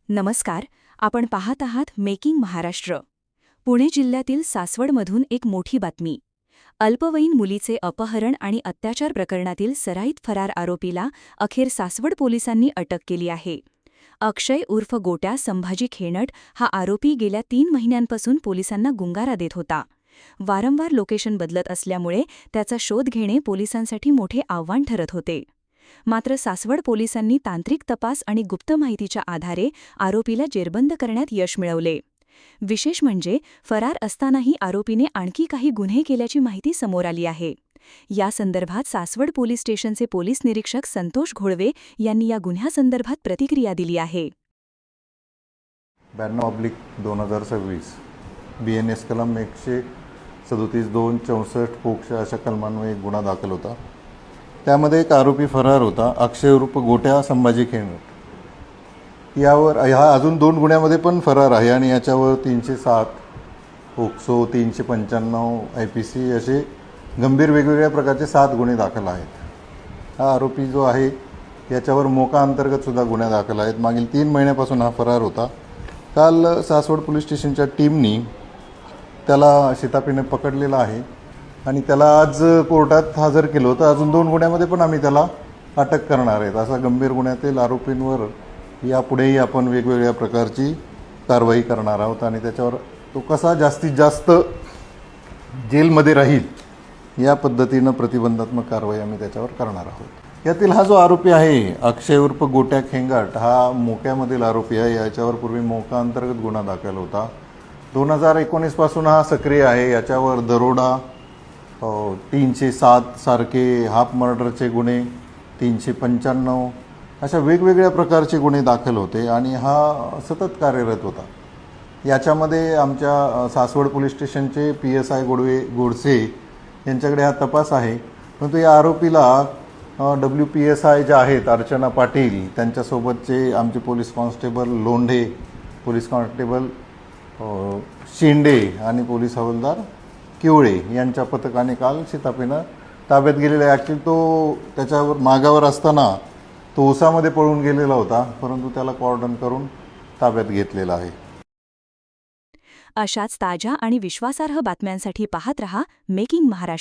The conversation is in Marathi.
नमस्कार. आपण पाहत आहात मेकिंग महाराष्ट्र. पुणे जिल्ह्यातील सासवडमधून एक मोठी बातमी. अल्पवयीन मुलीचे अपहरण आणि अत्याचार प्रकरणातील सराईत फरार आरोपीला अखेर सासवड पोलिसांनी अटक केली आहे. अक्षय उर्फ गोट्या संभाजी खेणट हा आरोपी गेल्या 3 महिन्यांपासून पोलिसांना गुंगारा देत होता. वारंवार लोकेशन बदलत असल्यामुळे त्याचा शोध घेणे पोलिसांसाठी मोठे आव्हान ठरत होते. मात्र सासवड पोलिसांनी तांत्रिक तपास आणि गुप्त माहितीच्या आधारे आरोपीला जेरबंद करण्यात यश मिळवले. विशेष म्हणजे फरार असतानाही आरोपीने आणखी काही गुन्हे केल्याची माहिती समोर आली आहे. या संदर्भात सासवड पोलीस स्टेशनचे पोलीस निरीक्षक संतोष घोळवे यांनी या गुन्ह्यासंदर्भात प्रतिक्रिया दिली आहे. 92/2026 BNS कलम 137(2)64 पोक्सो अशा कलमांवर एक गुन्हा दाखल होता. त्यामध्ये एक आरोपी फरार होता, अक्षय उर्फ गोट्या संभाजी खेणट. यावर अजून 2 गुन्ह्यामध्ये पण फरार आहे आणि याच्यावर 307 पोक्सो, 395 IPC असे गंभीर वेगवेगळ्या प्रकारचे 7 गुन्हे दाखल आहेत. हा आरोपी जो आहे याच्यावर मोका अंतर्गतसुद्धा गुन्हे दाखल आहेत. मागील 3 महिन्यापासून हा फरार होता. काल सासवड पोलीस स्टेशनच्या टीमनी त्याला शिताफीने पकडलेला आहे आणि त्याला आज कोर्टात हजर केलं होतं. अजून 2 गुन्ह्यामध्ये पण आम्ही त्याला अटक करणार आहेत. असा गंभीर गुन्ह्यातील आरोपींवर यापुढेही आपण वेगवेगळ्या प्रकारची कारवाई करणार आहोत आणि त्याच्यावर तो कसा जास्तीत जास्त जेलमध्ये राहील या पद्धतीनं प्रतिबंधात्मक कारवाई आम्ही त्याच्यावर करणार आहोत. यातील हा जो आरोपी आहे अक्षय उर्फ गोट्या खेंगाट हा मोक्यामधील आरोपी आहे. याच्यावर पूर्वी मोका अंतर्गत गुन्हा दाखल होता. 2019 पासून हा सक्रिय आहे. याच्यावर दरोडा, 307 सारखे हाफ मर्डरचे गुन्हे, 395 अशा वेगवेगळ्या प्रकारचे गुन्हे दाखल होते आणि हा सतत कार्यरत होता. याच्यामध्ये आमच्या सासवड पोलीस स्टेशनचे PSI गोडसे यांच्याकडे हा तपास आहे. परंतु या आरोपीला WPSI जे आहेत अर्चना पाटील त्यांच्यासोबतचे आमचे police constable Londhe, police constable Shinde आणि पोलीस हवालदार किवळे यांच्या पथकाने काल शिताफीनं ताब्यात गेलेला आहे. ॲक्च्युली तो त्याच्यावर मागावर असताना तो उसामध्ये पळून गेलेला होता, परंतु त्याला कॉर्डन करून ताब्यात घेतलेला आहे. अशाच ताज्या आणि विश्वासार्ह बातम्यांसाठी पाहत रहा मेकिंग महाराष्ट्र.